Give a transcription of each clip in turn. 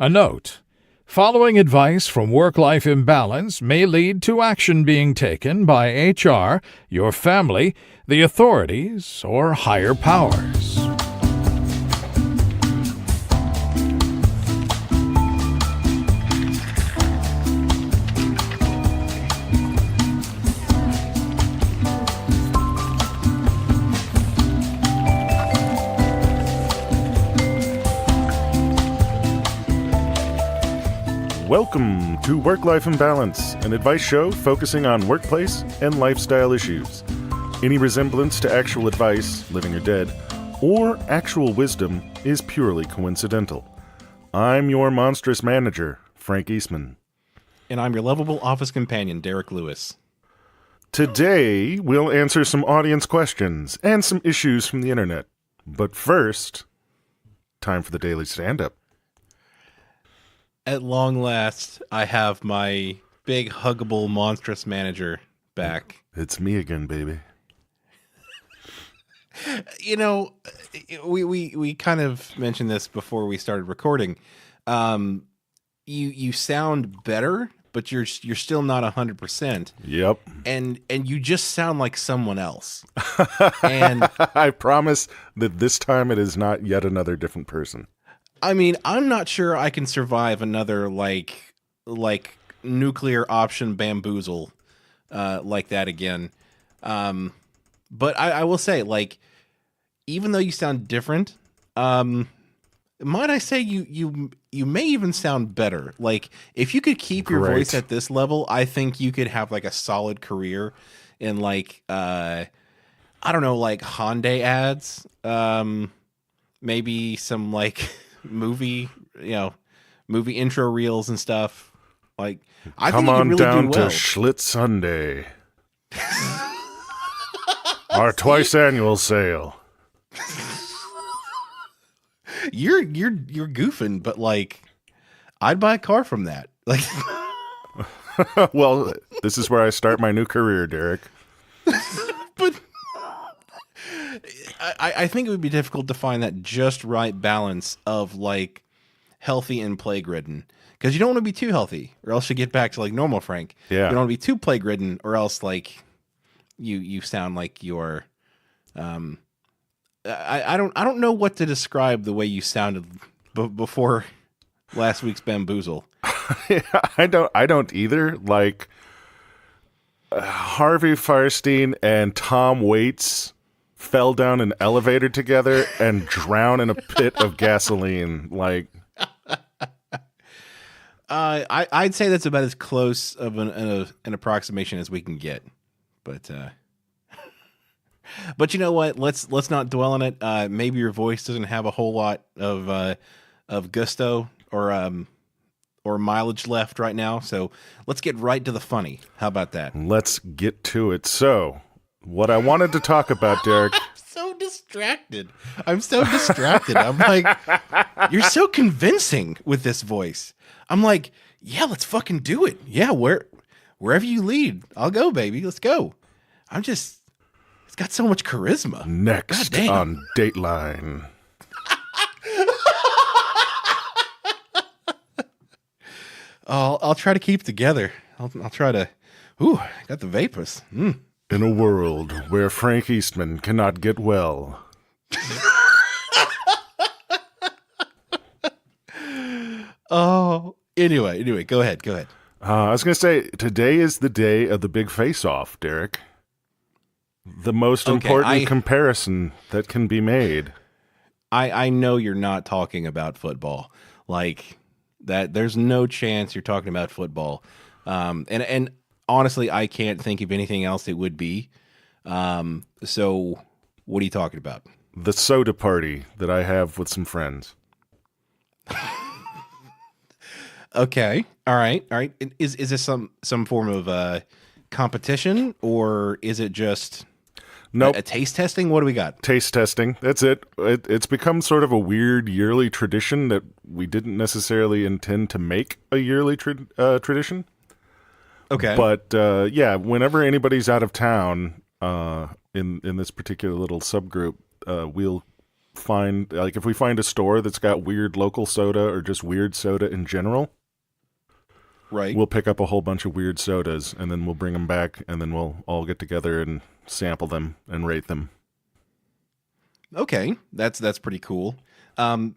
A note: following advice from work-life imbalance may lead to action being taken by HR, your family, the authorities, or higher powers. Welcome to Work-Life Imbalance, an advice show focusing on workplace and lifestyle issues. Any resemblance to actual advice, living or dead, or actual wisdom is purely coincidental. I'm your monstrous manager, Frank Eastman. And I'm your lovable office companion, Derek Lewis. Today, we'll answer some audience questions and some issues from the internet. But first, time for the daily stand-up. At long last, I have my big, huggable, monstrous manager back. It's me again, baby. You know, we kind of mentioned this before we started recording. You sound better, but you're still not 100%. Yep. And you just sound like someone else. And I promise that this time it is not yet another different person. I mean, I'm not sure I can survive another like nuclear option bamboozle like that again. But I will say, like, even though you sound different, might I say you may even sound better. Like, if you could keep your voice at this level, I think you could have like a solid career in like I don't know, like Hyundai ads, maybe some like movie intro reels and stuff. Like, I Come think you on could really down do to well. Schlitz Sunday. Our twice annual sale. You're goofing, but like, I'd buy a car from that. Like, Well, this is where I start my new career, Derek. but I think it would be difficult to find that just right balance of like healthy and plague ridden, because you don't want to be too healthy, or else you get back to like normal Frank. Yeah. You don't want to be too plague ridden, or else like you sound like you're. I don't know what to describe the way you sounded before last week's bamboozle. I don't either. Like, Harvey Firestein and Tom Waits fell down an elevator together and drowned in a pit of gasoline. Like, I'd say that's about as close of an approximation as we can get, but you know what? Let's not dwell on it. Maybe your voice doesn't have a whole lot of gusto or mileage left right now. So let's get right to the funny. How about that? let's get to it. So, what I wanted to talk about, Derek. I'm so distracted. I'm like, you're so convincing with this voice. I'm like, yeah, let's fucking do it. Yeah, wherever you lead, I'll go, baby. Let's go. It's got so much charisma. Next on Dateline. I'll try to keep it together. I'll try to. Ooh, I got the vapors. In a world where Frank Eastman cannot get well. Oh, anyway, go ahead. I was going to say, today is the day of the big face-off, Derek. The most important comparison that can be made. I know you're not talking about football. Like that, there's no chance you're talking about football. And honestly, I can't think of anything else it would be. So what are you talking about? The soda party that I have with some friends. Okay. All right. Is this some form of competition, or is it just Nope. a taste testing? What do we got? Taste testing. That's it. It's become sort of a weird yearly tradition that we didn't necessarily intend to make a yearly tradition. Okay. But yeah, whenever anybody's out of town in this particular little subgroup, we'll find, like, if we find a store that's got weird local soda or just weird soda in general, right, we'll pick up a whole bunch of weird sodas, and then we'll bring them back, and then we'll all get together and sample them and rate them. Okay, that's pretty cool. I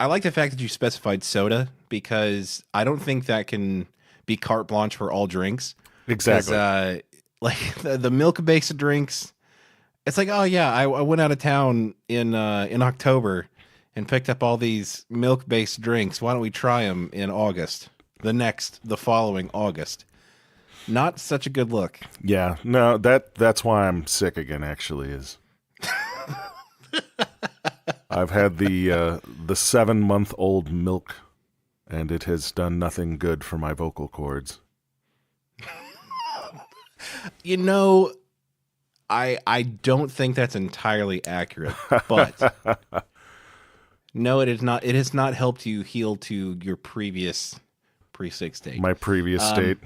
like the fact that you specified soda, because I don't think that can be carte blanche for all drinks. Exactly. Like the milk-based drinks, it's like, oh yeah, I went out of town in October and picked up all these milk-based drinks. Why don't we try them in August? The following August. Not such a good look. Yeah, no, that's why I'm sick again. Actually, is I've had the 7-month-old milk, and it has done nothing good for my vocal cords. You know, I don't think that's entirely accurate, but no, it is not. It has not helped you heal to your previous pre-sick state. My previous state.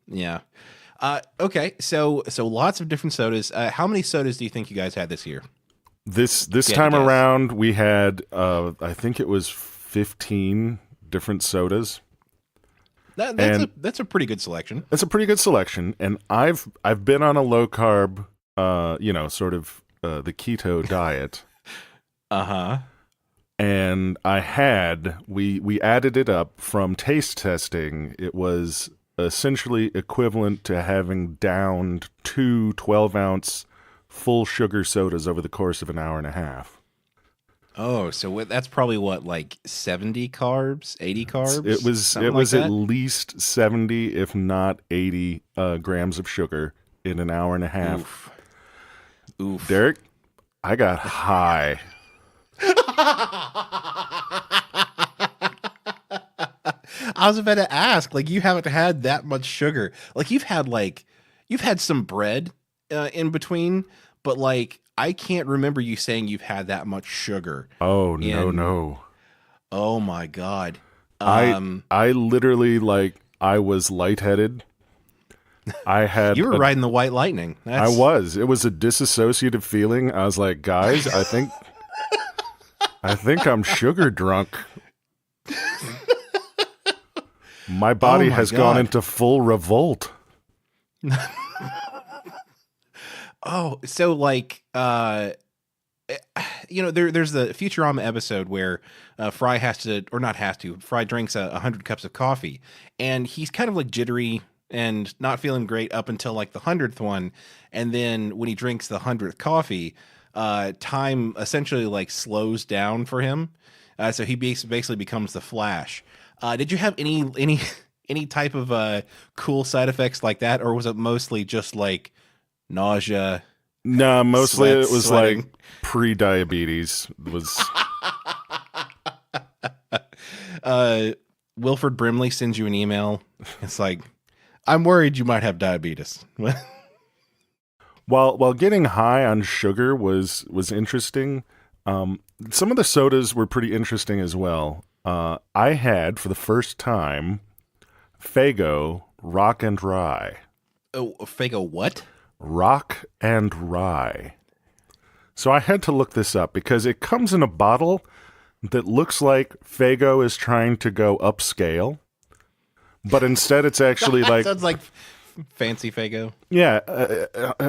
Yeah. Okay. So lots of different sodas. How many sodas do you think you guys had this year? This time around, we had I think it was 15 different sodas. That's a pretty good selection. It's a pretty good selection, and I've been on a low carb, sort of the keto diet. Uh-huh. And we added it up from taste testing. It was essentially equivalent to having downed 2 12-ounce full sugar sodas over the course of an hour and a half. Oh, so that's probably what, like 70 carbs, 80 carbs? It was at least 70, if not 80 grams of sugar in an hour and a half. Oof. Derek, I got high. I was about to ask, like, you haven't had that much sugar. Like, you've had some bread in between, but like, I can't remember you saying you've had that much sugar. Oh, no. Oh my God. I literally, like, I was lightheaded. You were riding the white lightning. I was. It was a dissociative feeling. I was like, guys, I think I'm sugar drunk. My body has gone into full revolt. Oh, so like, there's the Futurama episode where Fry Fry drinks 100 cups of coffee, and he's kind of like jittery and not feeling great up until like the 100th one. And then when he drinks the 100th coffee, time essentially like slows down for him. So he basically becomes the Flash. Did you have any type of cool side effects like that, or was it mostly just like nausea? No, mostly it was sweating? like pre-diabetes was. Wilford Brimley sends you an email. It's like, I'm worried you might have diabetes. While getting high on sugar was interesting, some of the sodas were pretty interesting as well. I had, for the first time, Faygo Rock and Rye. Oh, Faygo what? Rock and Rye. So I had to look this up because it comes in a bottle that looks like Faygo is trying to go upscale, but instead it's actually like... Sounds like fancy Faygo. Yeah,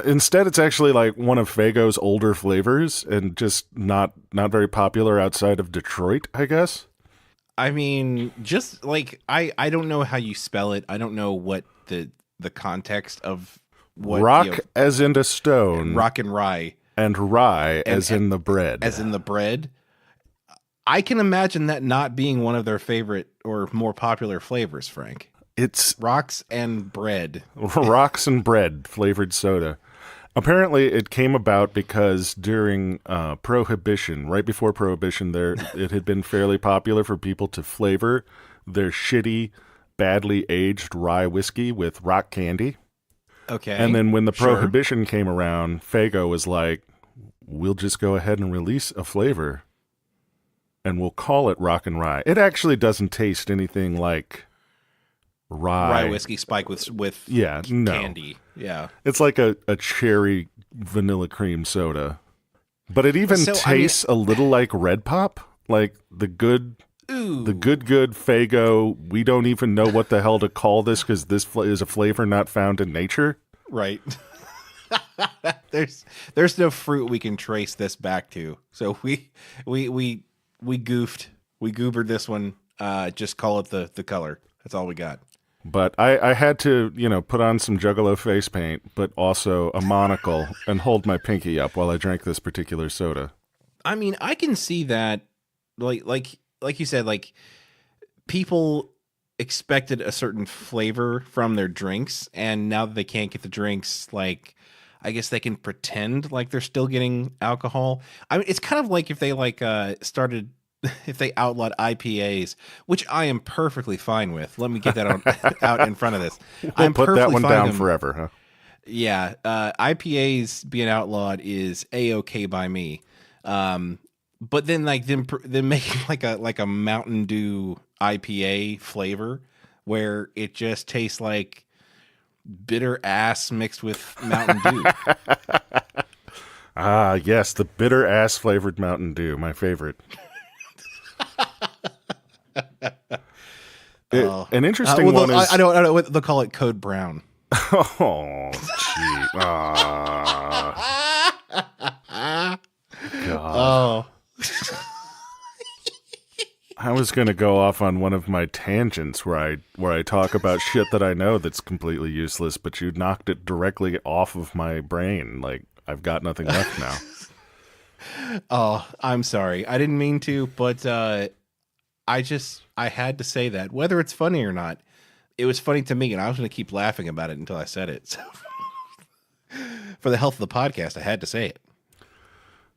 instead it's actually like one of Faygo's older flavors and just not very popular outside of Detroit, I guess. I mean, just like, I don't know how you spell it. I don't know what the context of what... Rock as in a stone. Rock and Rye. And rye as in the bread. As in the bread. I can imagine that not being one of their favorite or more popular flavors, Frank. It's rocks and bread. Rocks and bread flavored soda. Apparently, it came about because during Prohibition, right before Prohibition, it had been fairly popular for people to flavor their shitty, badly aged rye whiskey with rock candy. Okay. And then when the Prohibition came around, Faygo was like, we'll just go ahead and release a flavor, and we'll call it Rock and Rye. It actually doesn't taste anything like rye whiskey spike with no. candy. Yeah. It's like a cherry vanilla cream soda. But it even So, tastes a little like Red Pop, like the good Faygo. We don't even know what the hell to call this because this is a flavor not found in nature. Right. There's no fruit we can trace this back to. So we goofed. We goobered this one. Just call it the color. That's all we got. But I had to, put on some Juggalo face paint, but also a monocle and hold my pinky up while I drank this particular soda. I mean, I can see that, like you said, like people expected a certain flavor from their drinks, and now that they can't get the drinks, like I guess they can pretend like they're still getting alcohol. I mean, it's kind of like if they if they outlawed IPAs, which I am perfectly fine with. Let me get that out in front of this. We'll put that one down forever, huh? Yeah, IPAs being outlawed is A-okay by me. But then then making like a Mountain Dew IPA flavor where it just tastes like bitter ass mixed with Mountain Dew. Ah, yes, the bitter ass flavored Mountain Dew, my favorite. An interesting one is... I don't. They'll call it Code Brown. Oh, gee. God. Oh. I was going to go off on one of my tangents where I talk about shit that I know that's completely useless, but you knocked it directly off of my brain. Like, I've got nothing left now. Oh, I'm sorry. I didn't mean to, but I had to say that. Whether it's funny or not, it was funny to me, and I was going to keep laughing about it until I said it. So for the health of the podcast, I had to say it.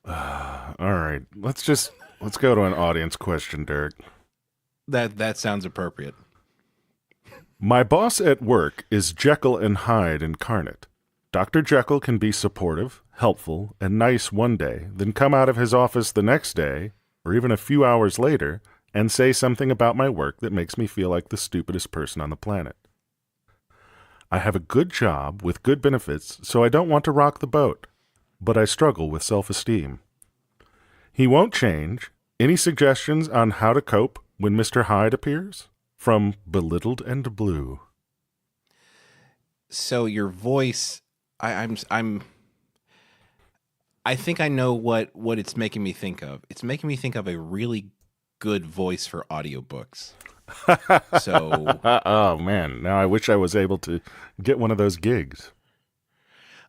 All right. Let's go to an audience question, Derek. That sounds appropriate. My boss at work is Jekyll and Hyde incarnate. Dr. Jekyll can be supportive, helpful, and nice one day, then come out of his office the next day, or even a few hours later, and say something about my work that makes me feel like the stupidest person on the planet. I have a good job with good benefits, so I don't want to rock the boat, but I struggle with self-esteem. He won't change. Any suggestions on how to cope when Mr. Hyde appears? From Belittled and Blue. So your voice, I think I know what it's making me think of. It's making me think of a really good voice for audiobooks. So, oh man, now I wish I was able to get one of those gigs.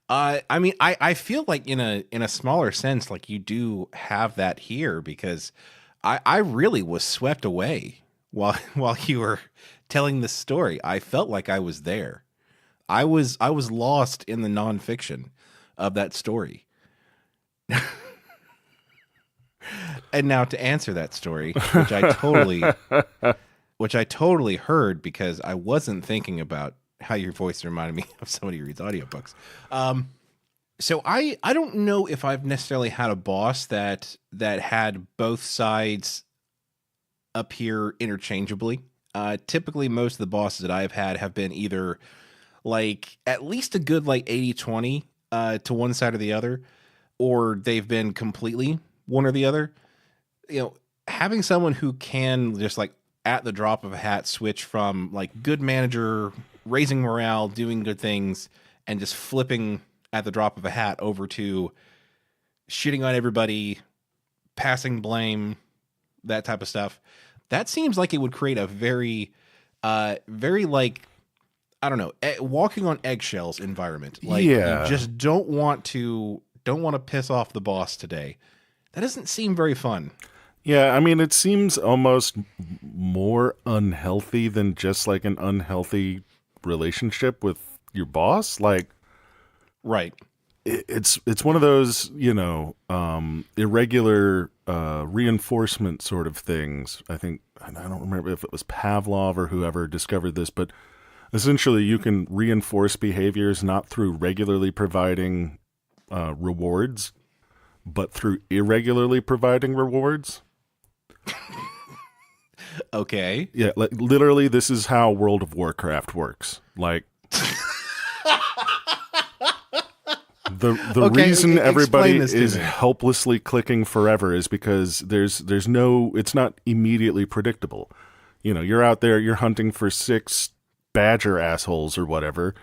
I mean, I feel like in a smaller sense, like you do have that here, because I really was swept away while you were telling this story. I felt like I was there. I was lost in the nonfiction of that story. And now to answer that story, which I totally heard because I wasn't thinking about how your voice reminded me of somebody who reads audiobooks. So I don't know if I've necessarily had a boss that had both sides appear interchangeably. Typically, most of the bosses that I've had have been either like at least a good like 80-20 to one side or the other, or they've been completely one or the other. You know, having someone who can just like at the drop of a hat switch from like good manager, raising morale, doing good things, and just flipping at the drop of a hat over to shitting on everybody, passing blame, that type of stuff. That seems like it would create a very like, I don't know, walking on eggshells environment. Like, yeah. You just don't want to piss off the boss today. That doesn't seem very fun. Yeah, I mean, it seems almost more unhealthy than just like an unhealthy relationship with your boss. Like, right. It's one of those, irregular reinforcement sort of things. I think, I don't remember if it was Pavlov or whoever discovered this, but essentially you can reinforce behaviors not through regularly providing rewards, but through irregularly providing rewards. Okay. Yeah, like literally this is how World of Warcraft works. Like The Okay, reason explain everybody this to is me. helplessly clicking forever is because there's no, it's not immediately predictable. You know, you're out there, you're hunting for 6 badger assholes or whatever,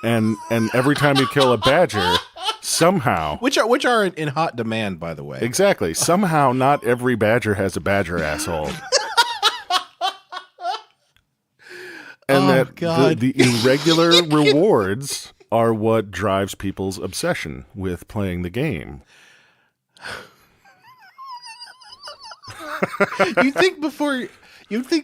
and every time you kill a badger, somehow, Which are in hot demand, by the way. exactly, somehow not every badger has a badger asshole. And Oh, that God. the irregular rewards are what drives people's obsession with playing the game. You think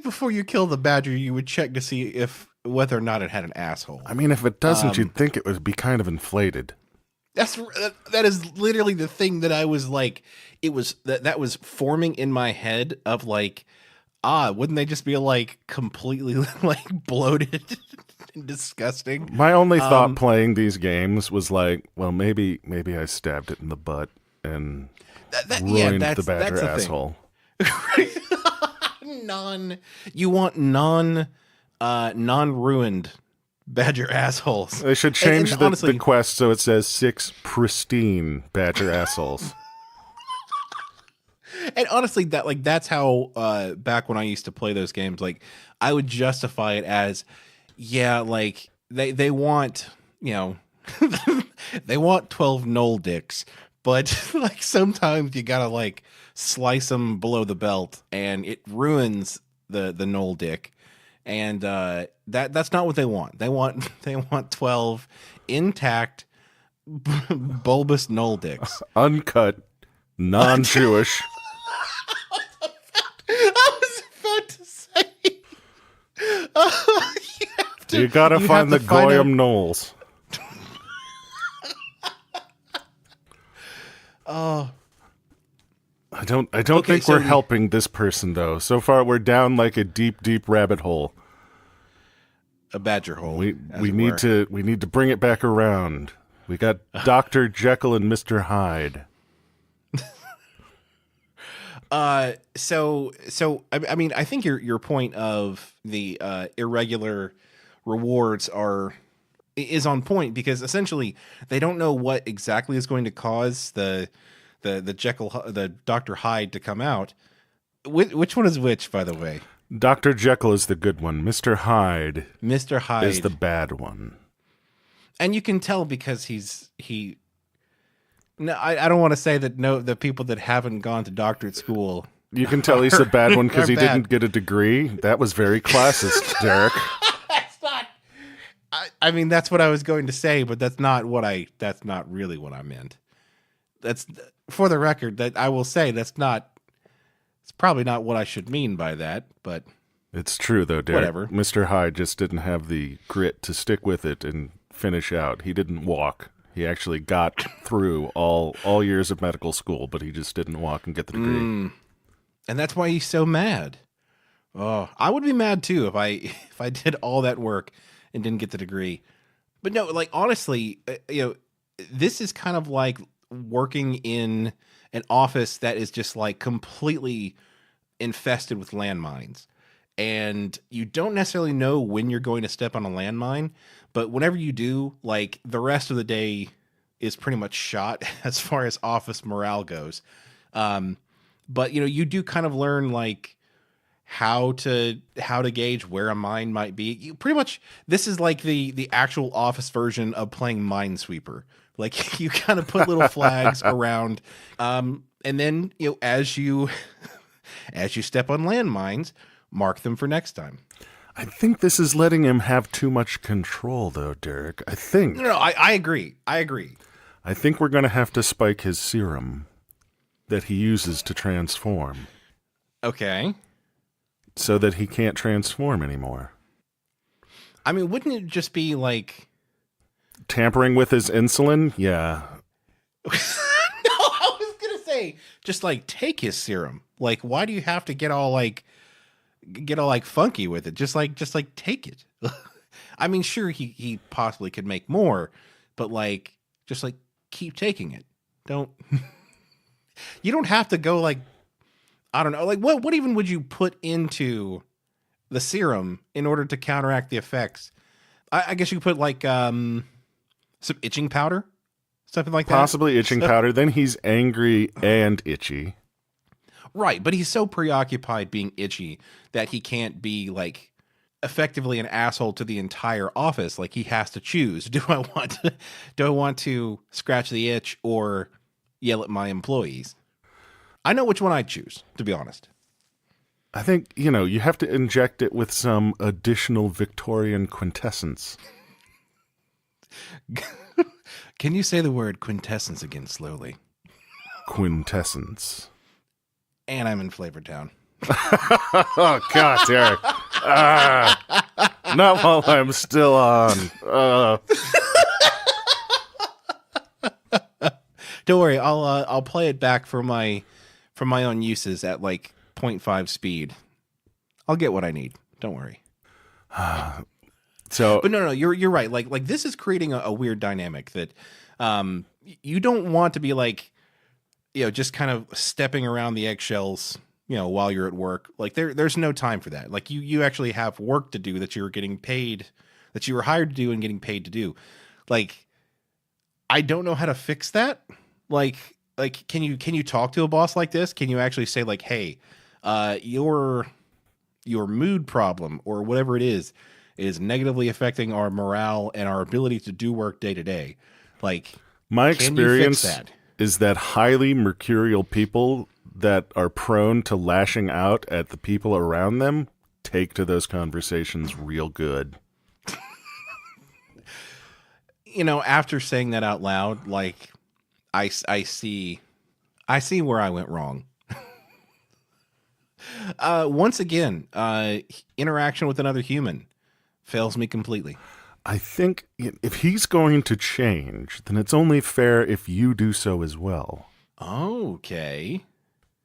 before you kill the badger, you would check to see whether or not it had an asshole. I mean, if it doesn't, you'd think it would be kind of inflated. That is literally the thing that I was like. It was that was forming in my head of like, wouldn't they just be like completely like bloated and disgusting? My only thought playing these games was like, well, maybe I stabbed it in the butt and ruined the badger thing. asshole. You want non-ruined badger assholes. They should change And the honestly, quest so it says 6 pristine badger assholes. and honestly, that's how back when I used to play those games, like I would justify it as, yeah, like they want, you know, they want 12 knoll dicks, but like sometimes you gotta like slice them below the belt, and it ruins the knoll dick, and that's not what they want. They want 12 intact bulbous knoll dicks. Uncut, non-Jewish. I was about to say, You gotta find the Goyim Knolls. Oh, I don't Okay, think so we're we- helping this person though. So far, we're down like a deep rabbit hole. a badger hole. We as we it need were. to bring it back around. We got Dr. Jekyll and Mr. Hyde. So I mean, I think your point of the irregular rewards is on point, because essentially they don't know what exactly is going to cause the Dr. Hyde to come out. Which one is which, by the way? Dr. Jekyll is the good one. Mr. Hyde Mr. Hyde is the bad one. and you can tell because he. No, I don't want to say that. No, the people that haven't gone to doctorate school. You can tell he's the bad one because Are he bad. didn't get a degree. That was very classist, Derek. That's not. I mean, that's what I was going to say, but that's not really what I meant. That's, for the record, that I will say it's probably not what I should mean by that, but It's true, though, Derek. Whatever. Mr. Hyde just didn't have the grit to stick with it and finish out. He didn't walk. He actually got through all years of medical school, but he just didn't walk and get the degree. and that's why he's so mad. Oh, I would be mad too if I did all that work and didn't get the degree. But no, like honestly, this is kind of like working in an office that is just like completely infested with landmines. And you don't necessarily know when you're going to step on a landmine, but whenever you do, like the rest of the day is pretty much shot as far as office morale goes. But you do kind of learn like how to gauge where a mine might be. You pretty much, this is like the actual office version of playing Minesweeper. Like you kind of put little flags around, and then as you step on landmines, mark them for next time. I think this is letting him have too much control, though, Derek. I think. No, I agree. I think we're going to have to spike his serum that he uses to transform Okay. so that he can't transform anymore. I mean, wouldn't it just be like... Tampering with his insulin? Yeah. No, I was going to say, just like take his serum. Like, why do you have to get all like funky with it? Just like take it. I mean, sure, he possibly could make more, but like, just like keep taking it. You don't have to go like, I don't know, like what even would you put into the serum in order to counteract the effects? I guess you could put like some itching powder, something like that. Possibly itching powder. Then he's angry and itchy. Right, but he's so preoccupied being itchy that he can't be like effectively an asshole to the entire office. Like he has to choose: do I want to scratch the itch or yell at my employees? I know which one I'd choose, to be honest. I think, you have to inject it with some additional Victorian quintessence. Can you say the word quintessence again slowly? Quintessence. And I'm in Flavortown. Oh, God, Derek. Not while I'm still on. Don't worry, I'll play it back for my own uses at like 0.5 speed. I'll get what I need. Don't worry. But no, you're right. Like this is creating a weird dynamic that you don't want to be like, just kind of stepping around the eggshells, while you're at work. Like there's no time for that. Like you actually have work to do that you're getting paid, that you were hired to do and getting paid to do. Like, I don't know how to fix that. Like, can you talk to a boss like this? Can you actually say like, hey, your mood problem or whatever it is negatively affecting our morale and our ability to do work day to day. Like, my experience can you fix that? Is that highly mercurial people that are prone to lashing out at the people around them take to those conversations real good. After saying that out loud, like I see where I went wrong. Once again, interaction with another human fails me completely. I think if he's going to change, then it's only fair if you do so as well. Okay.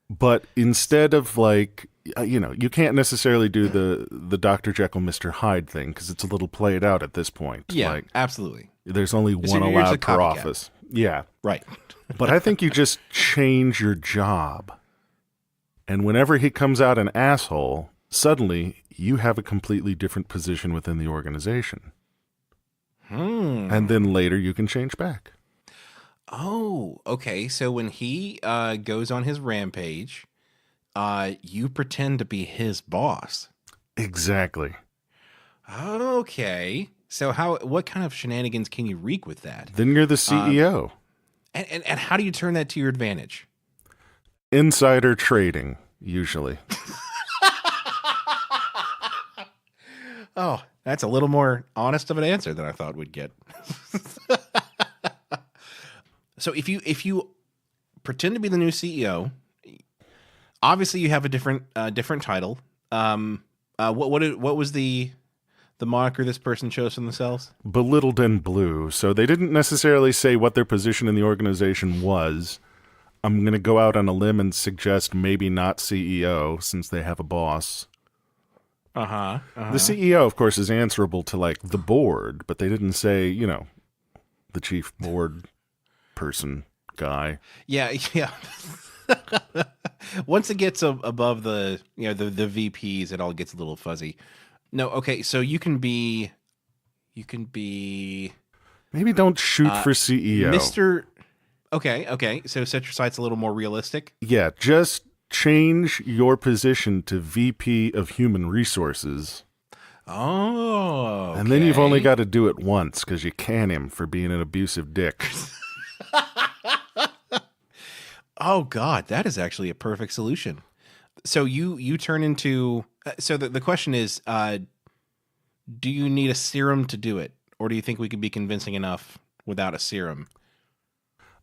But instead of like, you can't necessarily do the Dr. Jekyll, Mr. Hyde thing because it's a little played out at this point. Yeah, like, absolutely. There's only one allowed per office. Yeah. Right. But I think you just change your job. And whenever he comes out an asshole, suddenly you have a completely different position within the organization. And then later you can change back. Oh, okay. So when he goes on his rampage, you pretend to be his boss. Exactly. Okay. So what kind of shenanigans can you wreak with that? Then you're the CEO. And how do you turn that to your advantage? Insider trading, usually. Oh, that's a little more honest of an answer than I thought we'd get. So if you pretend to be the new CEO, obviously you have a different title. What was the moniker this person chose for themselves? Belittled and blue. So they didn't necessarily say what their position in the organization was. I'm going to go out on a limb and suggest maybe not CEO since they have a boss. The CEO, of course, is answerable to like the board, but they didn't say, the chief board person guy. Yeah. Once it gets above the the VPs, it all gets a little fuzzy. No, okay, so you can be Maybe don't shoot for CEO. Mr. Okay. So set your sights a little more realistic. Yeah, just change your position to VP of Human Resources. Oh, okay. And then you've only got to do it once because you can him for being an abusive dick. Oh, God, that is actually a perfect solution. So you turn into... So the question is, do you need a serum to do it? Or do you think we could be convincing enough without a serum?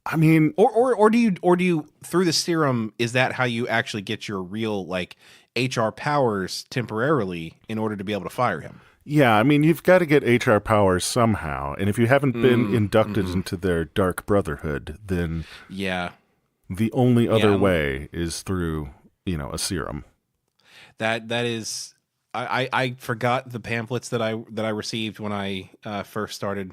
I mean... Or do you through the serum, is that how you actually get your real, like, HR powers temporarily in order to be able to fire him? Yeah, I mean, you've got to get HR powers somehow. And if you haven't been inducted into their dark brotherhood, then... Yeah. The only other way is through, a serum. That is, I forgot the pamphlets that I received when I first started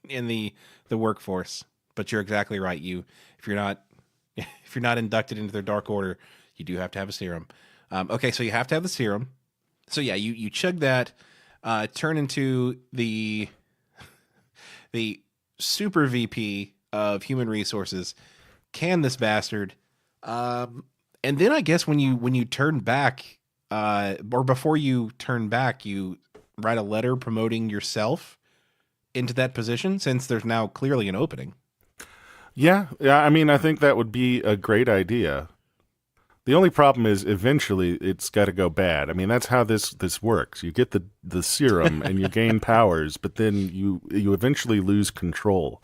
in the workforce. But you're exactly right. If you're not inducted into their dark order, you do have to have a serum. Okay, so you have to have the serum. So yeah, you chug that, turn into the super VP of human resources. Can this bastard. And then I guess when you turn back, or before you turn back, you write a letter promoting yourself into that position, since there's now clearly an opening. Yeah. I mean, I think that would be a great idea. The only problem is eventually it's got to go bad. I mean, that's how this works. You get the serum and you gain powers, but then you eventually lose control.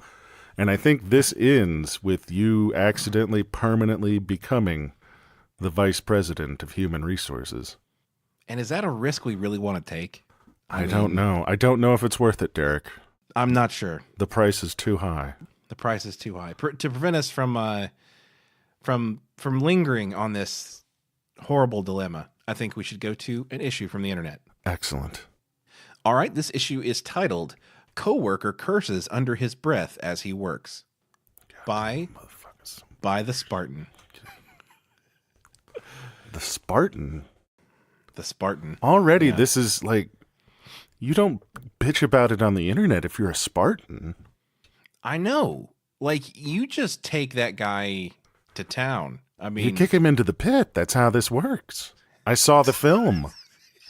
And I think this ends with you accidentally, permanently becoming the vice president of human resources. And is that a risk we really want to take? I don't know. I don't know if it's worth it, Derek. I'm not sure. The price is too high. The price is too high. To prevent us from lingering on this horrible dilemma, I think we should go to an issue from the internet. Excellent. All right, this issue is titled "Coworker Curses Under His Breath as He Works" by the Spartan. The Spartan? The Spartan. Already, Yeah. This is like, you don't bitch about it on the internet if you're a Spartan. I know. Like, you just take that guy to town. I mean, You kick him into the pit. That's how this works. I saw the film.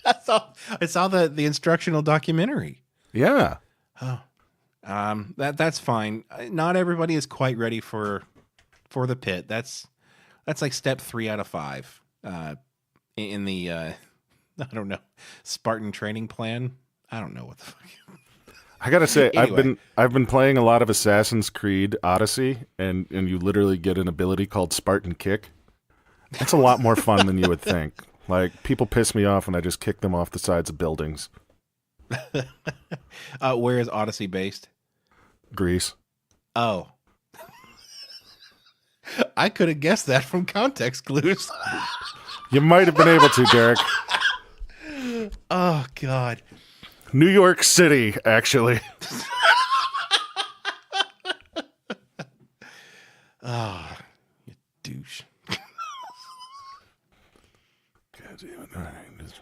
I saw the instructional documentary. Yeah. That's fine. Not everybody is quite ready for the pit. That's like step 3 out of 5 in the I don't know, Spartan training plan. I don't know what the fuck. I gotta say, Anyway. I've been playing a lot of Assassin's Creed Odyssey, and you literally get an ability called Spartan Kick. That's a lot more fun than you would think. Like, people piss me off and I just kick them off the sides of buildings. Where is Odyssey based? Greece. Oh. I could have guessed that from context clues. You might have been able to, Derek. Oh, God. New York City, actually. Oh, you douche. God damn it. All right, just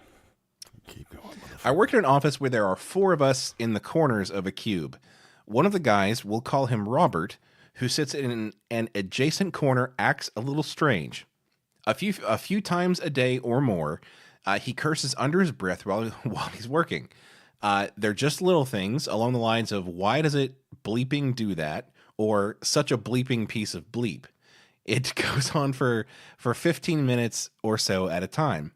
keep going, motherfucker. I work in an office where there are 4 of us in the corners of a cube. One of the guys, we'll call him Robert, who sits in an adjacent corner, acts a little strange. A few times a day or more, he curses under his breath while he's working. They're just little things along the lines of, "Why does it bleeping do that?" or "Such a bleeping piece of bleep." It goes on for 15 minutes or so at a time.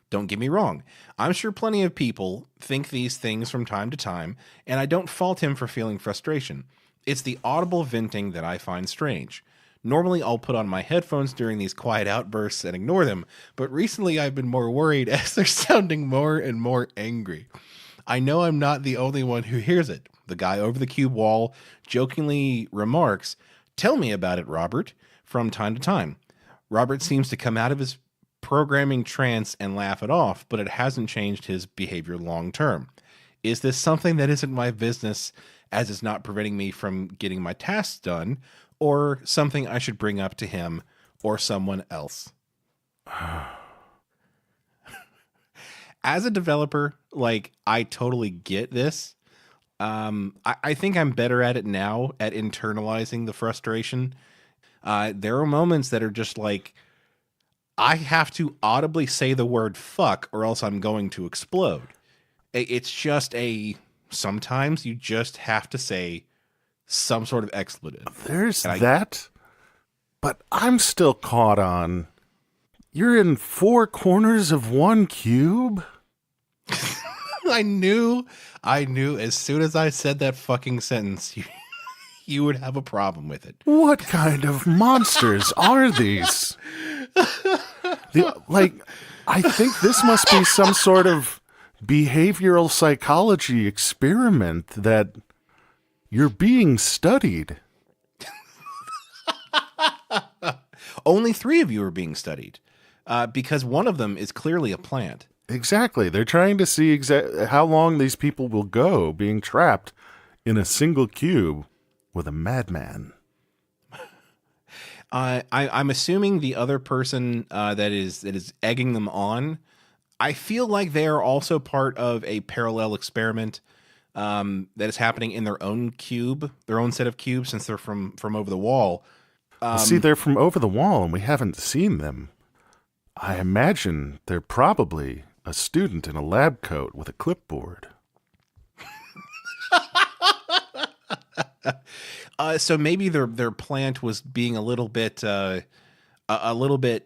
Don't get me wrong. I'm sure plenty of people think these things from time to time, and I don't fault him for feeling frustration. It's the audible venting that I find strange. Normally, I'll put on my headphones during these quiet outbursts and ignore them, but recently I've been more worried as they're sounding more and more angry. I know I'm not the only one who hears it. The guy over the cube wall jokingly remarks, "Tell me about it, Robert," from time to time. Robert seems to come out of his programming trance and laugh it off, but it hasn't changed his behavior long term. Is this something that isn't my business, as it's not preventing me from getting my tasks done, or something I should bring up to him or someone else? As a developer, like, I totally get this. I think I'm better at it now, at internalizing the frustration. There are moments that are just like, I have to audibly say the word fuck or else I'm going to explode. It's just sometimes you just have to say some sort of expletive. There's that, but I'm still caught on, you're in 4 corners of one cube? I knew as soon as I said that fucking sentence, you would have a problem with it. What kind of monsters are these? I think this must be some sort of behavioral psychology experiment that you're being studied. Only 3 of you are being studied, because one of them is clearly a plant. Exactly. They're trying to see how long these people will go being trapped in a single cube with a madman. I'm assuming the other person that is egging them on, I feel like they are also part of a parallel experiment. that is happening in their own cube, their own set of cubes, since they're from over the wall. See, they're from over the wall, and we haven't seen them. I imagine they're probably a student in a lab coat with a clipboard. So maybe their plant was being a little bit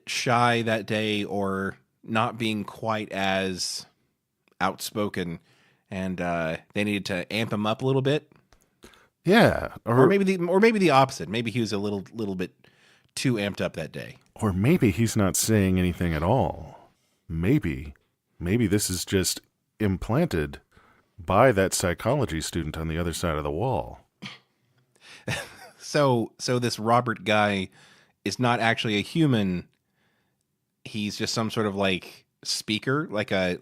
shy that day, or not being quite as outspoken, and they needed to amp him up a little bit. Yeah, or maybe the opposite. Maybe he was a little bit too amped up that day. Or maybe he's not saying anything at all. Maybe this is just implanted by that psychology student on the other side of the wall. So this Robert guy is not actually a human. He's just some sort of like speaker, like a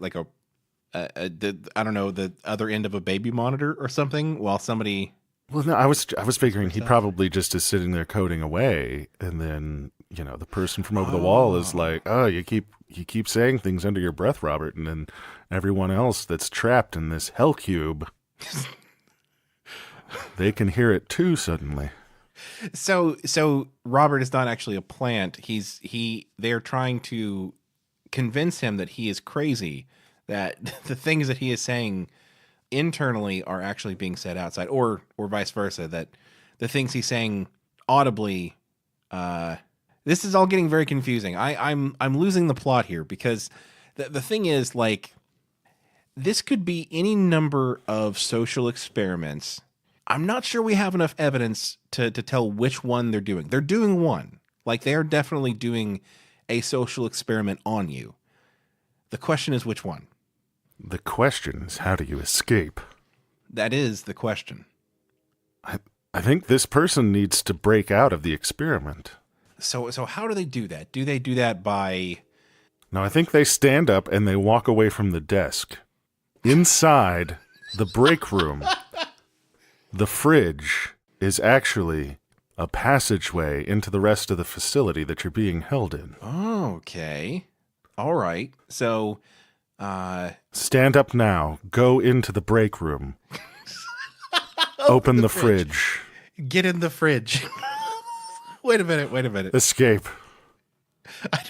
I don't know, the other end of a baby monitor or something, while somebody. Well, no, I was figuring he probably just is sitting there coding away, and then the person from over the wall is like, "Oh, you keep saying things under your breath, Robert," and then everyone else that's trapped in this hell cube, they can hear it too suddenly. So Robert is not actually a plant. They're trying to convince him that he is crazy, that the things that he is saying internally are actually being said outside, or vice versa, that the things he's saying audibly. This is all getting very confusing. I'm losing the plot here, because the thing is, like, this could be any number of social experiments. I'm not sure we have enough evidence to tell which one they're doing. They're doing one. Like, they are definitely doing a social experiment on you. The question is which one. The question is, how do you escape? That is the question. I think this person needs to break out of the experiment. So how do they do that? Do they do that by... No, I think they stand up and they walk away from the desk. Inside the break room, the fridge is actually a passageway into the rest of the facility that you're being held in. Okay. All right. So... stand up now. Go into the break room. Open the fridge. Get in the fridge. Wait a minute. Escape. I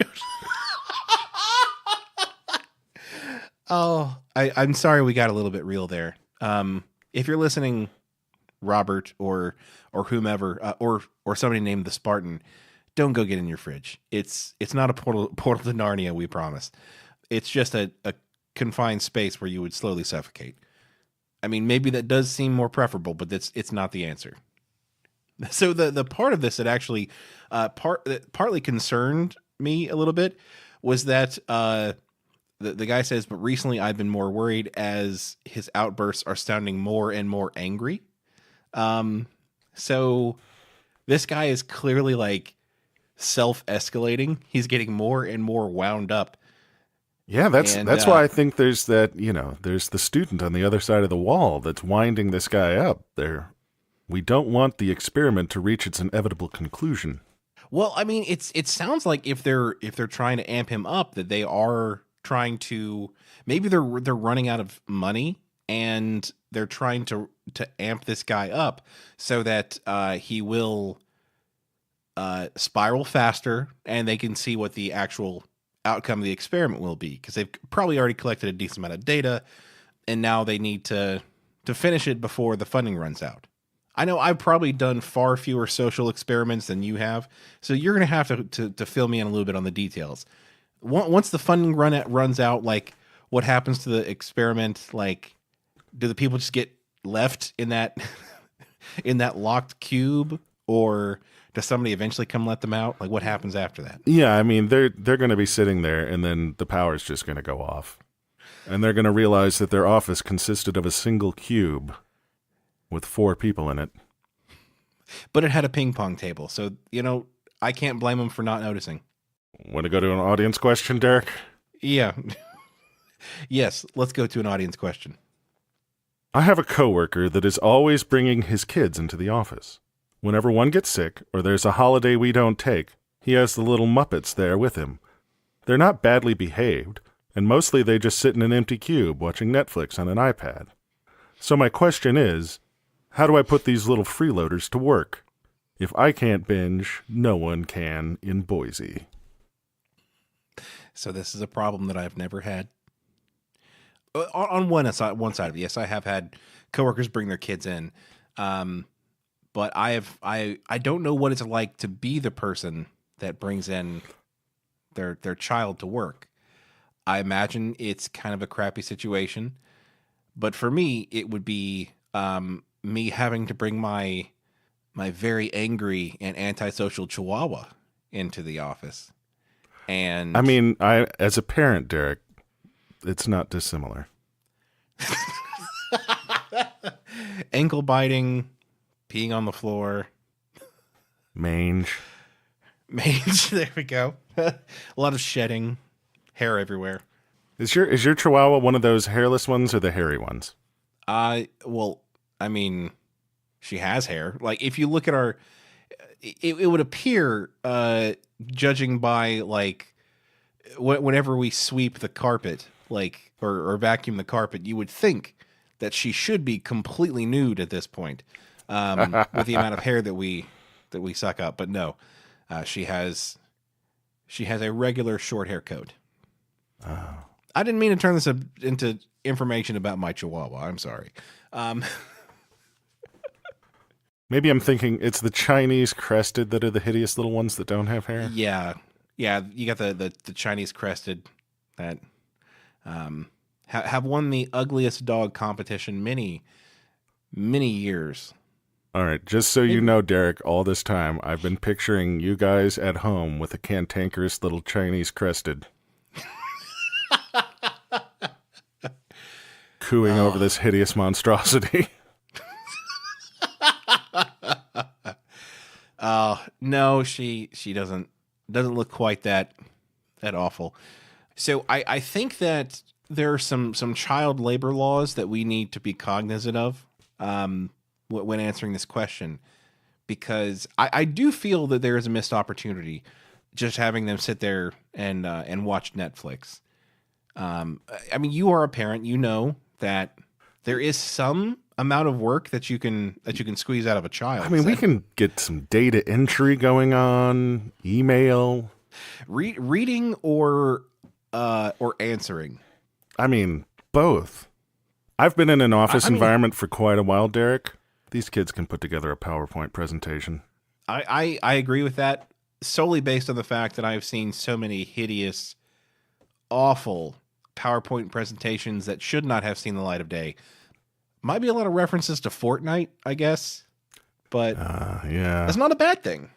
don't... I'm sorry we got a little bit real there. If you're listening, Robert or whomever, or somebody named the Spartan, don't go get in your fridge. It's not a portal to Narnia, we promise. It's just a confined space where you would slowly suffocate. I mean, maybe that does seem more preferable, but it's not the answer. So the part of this that actually partly concerned me a little bit was that the guy says, but recently I've been more worried as his outbursts are sounding more and more angry. So this guy is clearly like self-escalating. He's getting more and more wound up. Yeah, that's why I think there's there's the student on the other side of the wall that's winding this guy up. We don't want the experiment to reach its inevitable conclusion. Well, I mean, it sounds like if they're trying to amp him up, that they are trying to, maybe they're running out of money and they're trying to amp this guy up so that he will spiral faster, and they can see what the actual outcome of the experiment will be, because they've probably already collected a decent amount of data, and now they need to finish it before the funding runs out. I know I've probably done far fewer social experiments than you have, so you're going to have to fill me in a little bit on the details. Once the funding runs out, like, what happens to the experiment? Like, do the people just get left in that in that locked cube, or does somebody eventually come let them out? Like, what happens after that? Yeah, I mean, they're going to be sitting there, and then the power's just going to go off. And they're going to realize that their office consisted of a single cube with 4 people in it. But it had a ping pong table, so, I can't blame them for not noticing. Want to go to an audience question, Derek? Yeah. Yes, let's go to an audience question. I have a coworker that is always bringing his kids into the office. Whenever one gets sick or there's a holiday we don't take, he has the little Muppets there with him. They're not badly behaved, and mostly they just sit in an empty cube watching Netflix on an iPad. So my question is, how do I put these little freeloaders to work? If I can't binge, no one can in Boise. So this is a problem that I've never had. On one side of it, yes, I have had coworkers bring their kids in, but I don't know what it's like to be the person that brings in their child to work. I imagine it's kind of a crappy situation, but for me, it would be me having to bring my very angry and antisocial Chihuahua into the office. And I mean, as a parent, Derek, it's not dissimilar. Ankle biting, peeing on the floor, Mange. there we go. A lot of shedding, hair everywhere. Is your Chihuahua one of those hairless ones or the hairy ones? Well, I mean, she has hair. Like, if you look at it would appear, judging by, like, whenever we sweep the carpet, like, or vacuum the carpet, you would think that she should be completely nude at this point, with the amount of hair that we suck up. But no, she has a regular short hair coat. Oh. I didn't mean to turn this into information about my Chihuahua. I'm sorry. Maybe I'm thinking it's the Chinese crested that are the hideous little ones that don't have hair. Yeah. You got the Chinese crested that have won the ugliest dog competition many years. All right, just so you know, Derek, all this time I've been picturing you guys at home with a cantankerous little Chinese crested cooing over this hideous monstrosity. No, she doesn't look quite that awful. So I think that there are some child labor laws that we need to be cognizant of when answering this question, because I do feel that there is a missed opportunity just having them sit there and watch Netflix. I mean, you are a parent, you know that there is some amount of work that you can squeeze out of a child. I mean, we can get some data entry going on, email, reading or answering. I mean, both. I've been in an office environment for quite a while, Derek. These kids can put together a PowerPoint presentation. I agree with that, solely based on the fact that I've seen so many hideous, awful PowerPoint presentations that should not have seen the light of day. Might be a lot of references to Fortnite, I guess, but yeah, that's not a bad thing.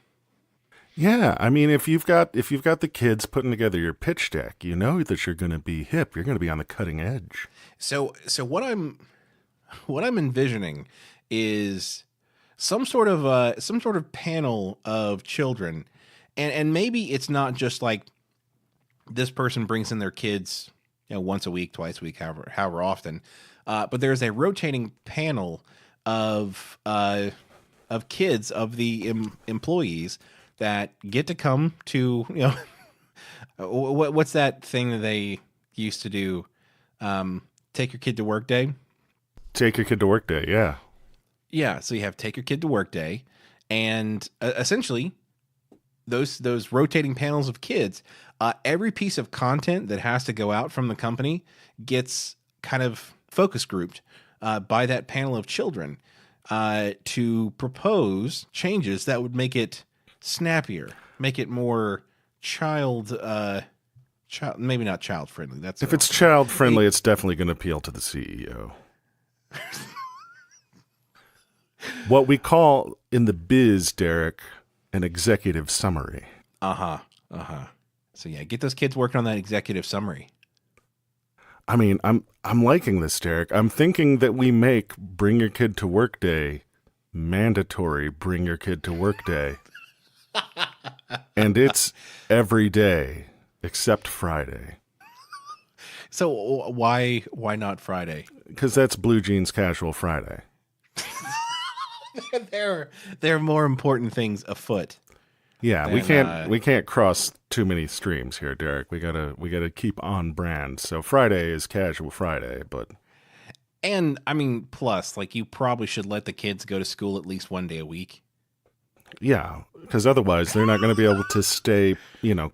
Yeah, I mean, if you've got the kids putting together your pitch deck, you know that you're going to be hip. You're going to be on the cutting edge. So what I'm envisioning is some sort of panel of children, and maybe it's not just like this person brings in their kids, once a week, twice a week, however often. But there's a rotating panel of kids, of the employees that get to come to, what's that thing that they used to do? Take your kid to work day. Take your kid to work day. Yeah. Yeah. So you have take your kid to work day, and essentially those rotating panels of kids, every piece of content that has to go out from the company gets kind of focus grouped by that panel of children to propose changes that would make it snappier, make it more child, maybe not child friendly. That's if it's child friendly, it's definitely going to appeal to the CEO. What we call in the biz, Derek, an executive summary. So yeah, get those kids working on that executive summary. I mean, I'm liking this, Derek. I'm thinking that we make Bring Your Kid to Work Day mandatory. Bring Your Kid to Work Day, and it's every day except Friday. So why not Friday? Because that's Blue Jeans Casual Friday. There are more important things afoot. Yeah, we can't cross too many streams here, Derek. We gotta keep on brand. So Friday is Casual Friday, but And I mean, plus, like, you probably should let the kids go to school at least one day a week. Yeah, because otherwise they're not going to be able to stay,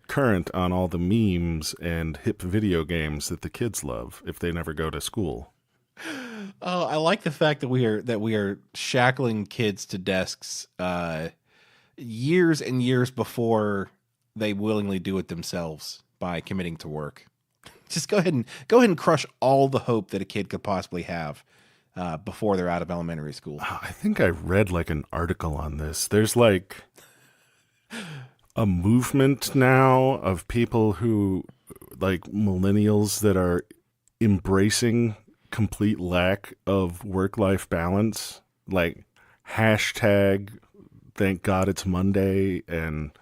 current on all the memes and hip video games that the kids love if they never go to school. Oh, I like the fact that we are shackling kids to desks years and years before they willingly do it themselves by committing to work. Just go ahead and crush all the hope that a kid could possibly have before they're out of elementary school. I think I read like an article on this. There's like a movement now of people who, like millennials, that are embracing complete lack of work-life balance. Like hashtag thank God it's Monday and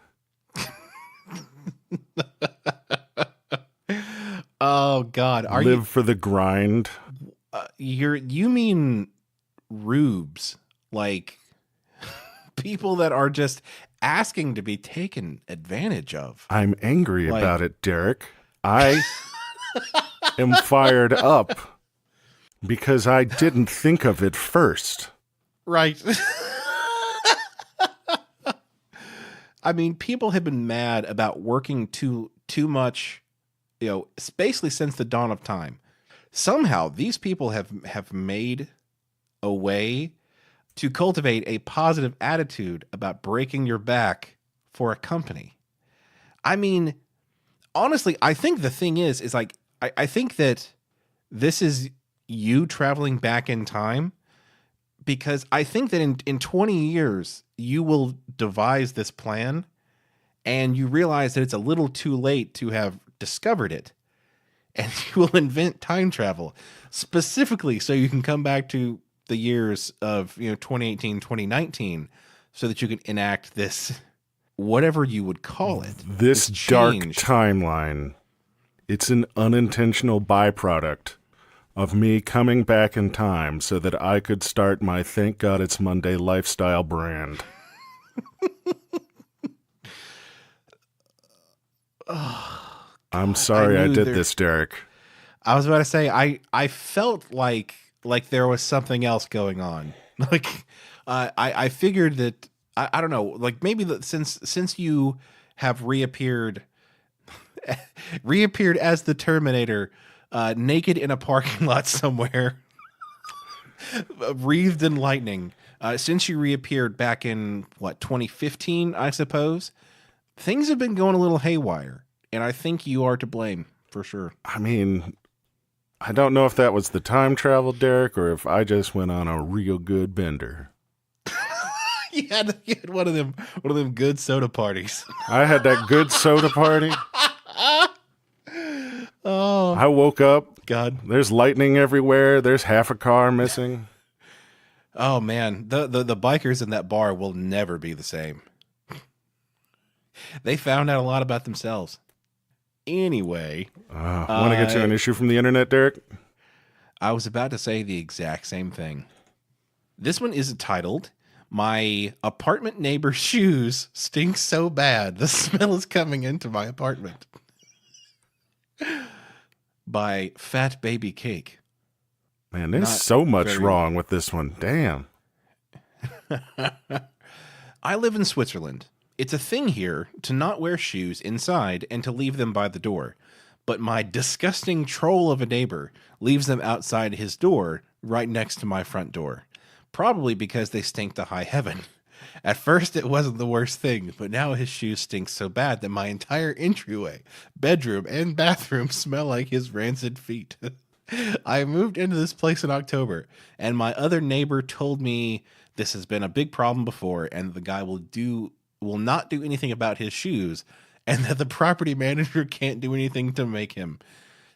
Oh God, live for the grind. You mean rubes, like people that are just asking to be taken advantage of. I'm angry about it, Derek. I am fired up because I didn't think of it first. Right. I mean, people have been mad about working too much, basically since the dawn of time. Somehow these people have made a way to cultivate a positive attitude about breaking your back for a company. I mean, honestly, I think the thing is like, I think that this is you traveling back in time, because I think that in 20 years, you will devise this plan and you realize that it's a little too late to have discovered it. And you will invent time travel specifically so you can come back to the years of 2018, 2019, so that you can enact this, whatever you would call it. This dark timeline, it's an unintentional byproduct of me coming back in time so that I could start my Thank God It's Monday lifestyle brand. I'm sorry I did this, Derek. I was about to say, I felt like there was something else going on. Like, I figured that, I don't know, like maybe since you have reappeared as the Terminator, naked in a parking lot somewhere, wreathed in lightning, since you reappeared back in, 2015, I suppose, things have been going a little haywire. And I think you are to blame, for sure. I mean, I don't know if that was the time travel, Derek, or if I just went on a real good bender. You had one of them good soda parties. I had that good soda party. Oh, I woke up. God, there's lightning everywhere. There's half a car missing. Oh man, the bikers in that bar will never be the same. They found out a lot about themselves. Anyway, want to get you an issue from the internet, Derek? I was about to say the exact same thing. This one is titled, "My Apartment Neighbor's Shoes Stink So Bad The Smell Is Coming Into My Apartment," by Fat Baby Cake. Man, there's so much wrong with this one. Damn. I live in Switzerland. It's a thing here to not wear shoes inside and to leave them by the door. But my disgusting troll of a neighbor leaves them outside his door right next to my front door. Probably because they stink to high heaven. At first it wasn't the worst thing, but now his shoes stink so bad that my entire entryway, bedroom, and bathroom smell like his rancid feet. I moved into this place in October, and my other neighbor told me this has been a big problem before, and the guy will not do anything about his shoes, and that the property manager can't do anything to make him.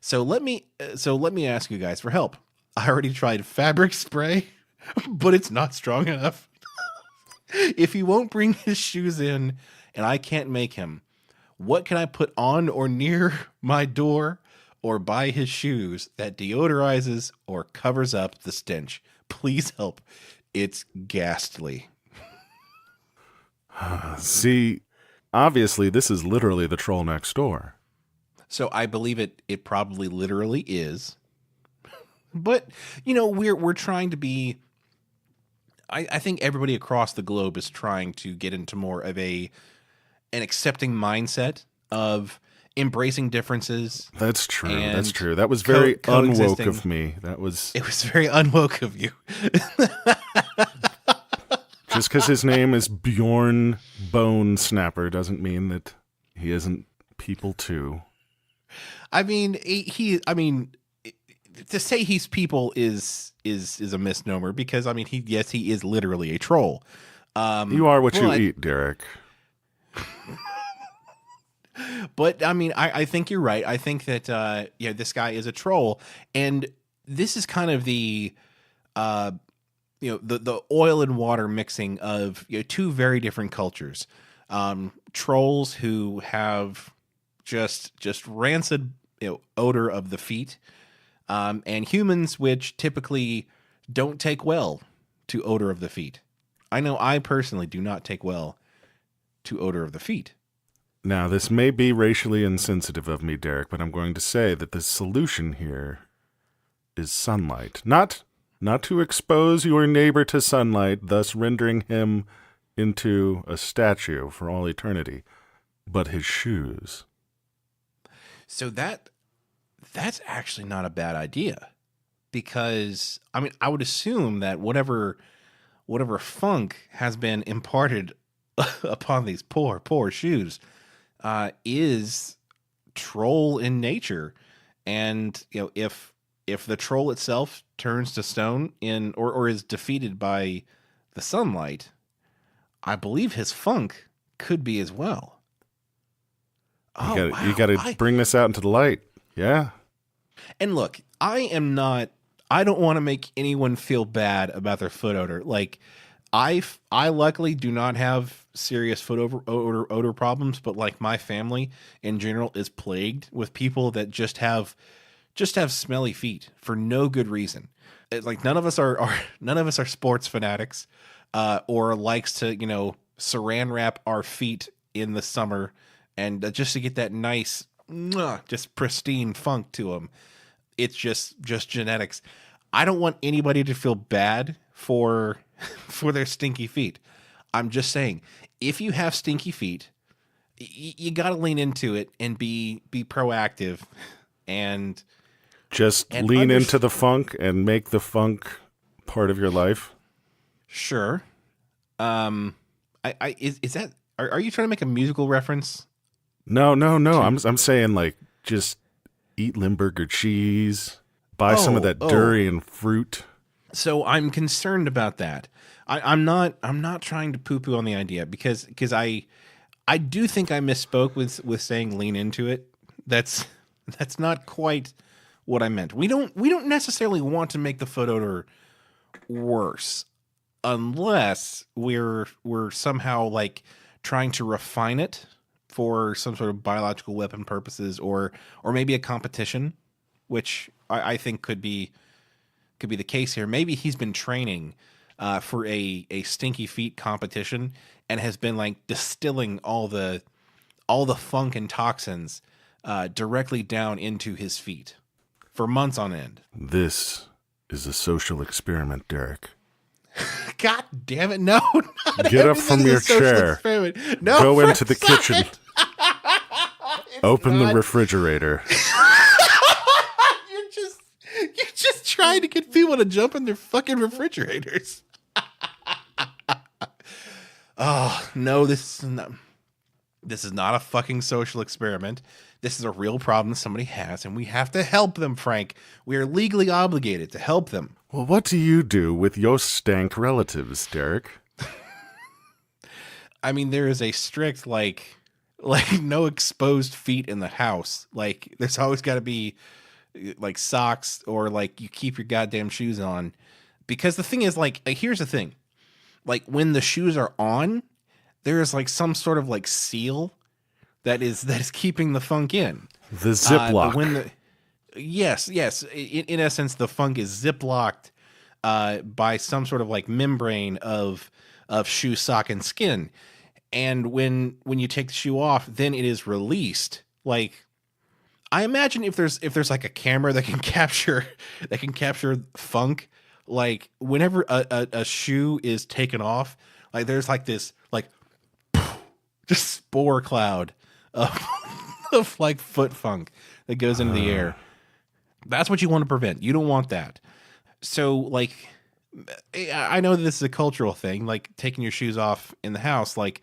So let me ask you guys for help. I already tried fabric spray, but it's not strong enough. If he won't bring his shoes in and I can't make him, what can I put on or near my door or by his shoes that deodorizes or covers up the stench? Please help. It's ghastly. See, obviously this is literally the troll next door. So I believe it probably literally is. But we're trying to be. I think everybody across the globe is trying to get into more of an accepting mindset of embracing differences. That's true. That's true. That was very unwoke of me. It was very unwoke of you. Just because his name is Bjorn Bone Snapper doesn't mean that he isn't people too. I mean, to say he's people is a misnomer because he is literally a troll. You are what you eat, Derek. But I think you're right. I think that this guy is a troll, and this is kind of the the oil and water mixing of two very different cultures. Trolls who have just rancid odor of the feet. And humans, which typically don't take well to odor of the feet. I know I personally do not take well to odor of the feet. Now, this may be racially insensitive of me, Derek, but I'm going to say that the solution here is sunlight. Not to expose your neighbor to sunlight, thus rendering him into a statue for all eternity, but his shoes. So that's actually not a bad idea, because I would assume that whatever funk has been imparted upon these poor shoes is troll in nature, and if the troll itself turns to stone or is defeated by the sunlight, I believe his funk could be as well. You got to bring this out into the light. Yeah. And look, I don't want to make anyone feel bad about their foot odor. Like, I luckily do not have serious foot odor problems, but like my family in general is plagued with people that just have smelly feet for no good reason. Like none of us are sports fanatics, or likes to saran wrap our feet in the summer and just to get that nice, just pristine funk to them. It's just genetics. I don't want anybody to feel bad for their stinky feet. I'm just saying, if you have stinky feet, you got to lean into it and be proactive and lean into the funk and make the funk part of your life. Sure. Is that are you trying to make a musical reference? No. I'm saying like just eat Limburger cheese, buy some of that durian fruit. So I'm concerned about that. I'm not trying to poo-poo on the idea because I do think I misspoke with saying lean into it. That's not quite what I meant. We don't necessarily want to make the foot odor worse unless we're somehow like trying to refine it for some sort of biological weapon purposes or maybe a competition, which I think could be the case here. Maybe he's been training for a stinky feet competition and has been like distilling all the funk and toxins directly down into his feet for months on end. This is a social experiment, Derek. God damn it! No, get up from your chair. No, go into the kitchen. Open the refrigerator. You're just trying to get people to jump in their fucking refrigerators. Oh no, this is not a fucking social experiment. This is a real problem somebody has, and we have to help them, Frank. We are legally obligated to help them. Well, what do you do with your stank relatives, Derek? I mean, there is a strict, like no exposed feet in the house. Like, there's always got to be, like, socks or, like, you keep your goddamn shoes on. Because the thing is, like, here's the thing. Like, when the shoes are on, there is, like, some sort of, like, seal that is keeping the funk in. The Ziploc. Yes. In essence, the funk is ziplocked by some sort of like membrane of shoe, sock, and skin. And when you take the shoe off, then it is released. Like, I imagine if there's like a camera that can capture funk, like whenever a shoe is taken off, like there's like this like just spore cloud of of like foot funk that goes into the air. That's what you want to prevent. You don't want that. So like I know that this is a cultural thing, like taking your shoes off in the house, like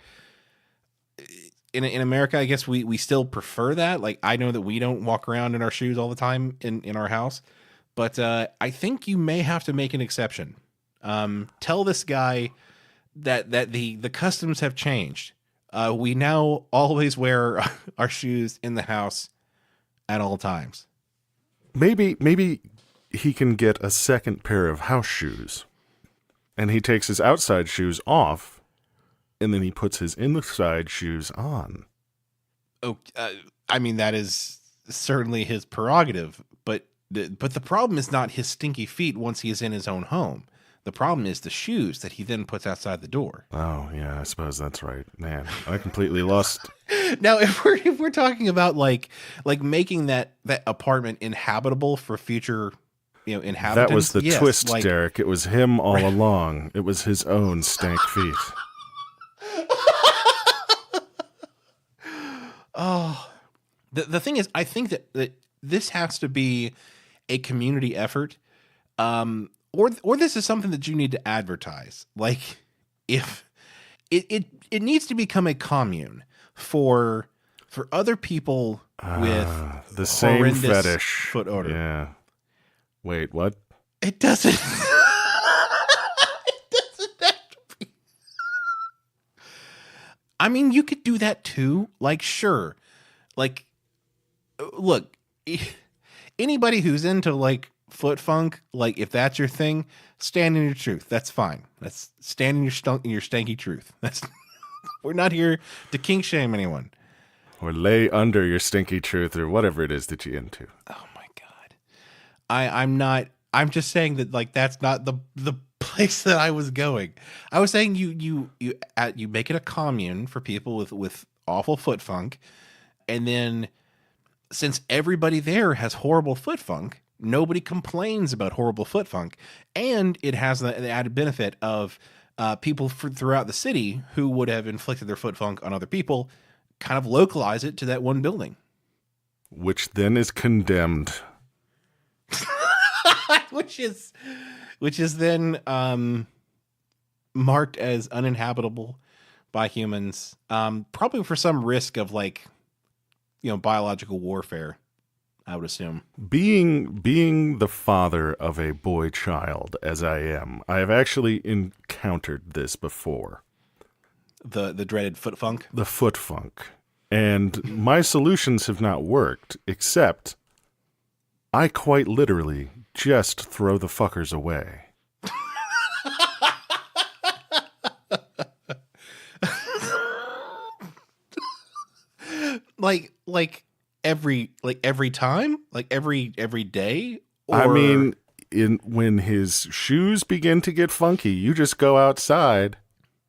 in America, I guess we still prefer that. Like, I know that we don't walk around in our shoes all the time in our house, but I think you may have to make an exception. Tell this guy that the customs have changed. We now always wear our shoes in the house at all times. Maybe he can get a second pair of house shoes, and he takes his outside shoes off, and then he puts his inside shoes on. Oh, I mean, that is certainly his prerogative, but the problem is not his stinky feet once he is in his own home. The problem is the shoes that he then puts outside the door. Oh, yeah, I suppose that's right. Man, I completely lost. Now, if we're talking about like making that apartment inhabitable for future, inhabitants. That was the twist, like, Derek. It was him all along. It was his own stank feet. Oh, the thing is, I think that this has to be a community effort, or this is something that you need to advertise. Like, if it needs to become a commune for other people with the same fetish foot odor. Yeah. Wait, what? It doesn't. It doesn't have to be. I mean, you could do that too. Like, sure. Like, look, anybody who's into like foot funk, like if that's your thing, stand in your truth. That's fine. That's stand in your stanky truth. That's we're not here to kink shame anyone. Or lay under your stinky truth or whatever it is that you're into. Oh my God. I'm not. I'm just saying that like that's not the place that I was going. I was saying you make it a commune for people with awful foot funk, and then since everybody there has horrible foot funk, nobody complains about horrible foot funk, and it has the added benefit of people throughout the city who would have inflicted their foot funk on other people kind of localize it to that one building, which then is condemned. which is then marked as uninhabitable by humans, probably for some risk of like, biological warfare, I would assume. Being the father of a boy child, as I am, I have actually encountered this before. The dreaded foot funk? The foot funk. And my solutions have not worked, except I quite literally just throw the fuckers away. like every time? Like every day? Or... I mean, when his shoes begin to get funky, you just go outside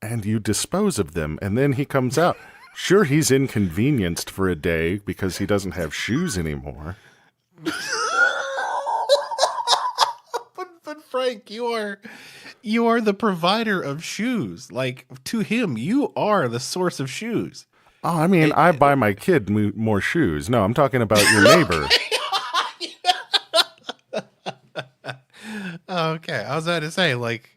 and you dispose of them, and then he comes out. Sure, he's inconvenienced for a day because he doesn't have shoes anymore. But Frank, you are the provider of shoes. Like, to him, you are the source of shoes. Oh, I mean, I buy my kid more shoes. No, I'm talking about your neighbor. Okay, I was about to say, like,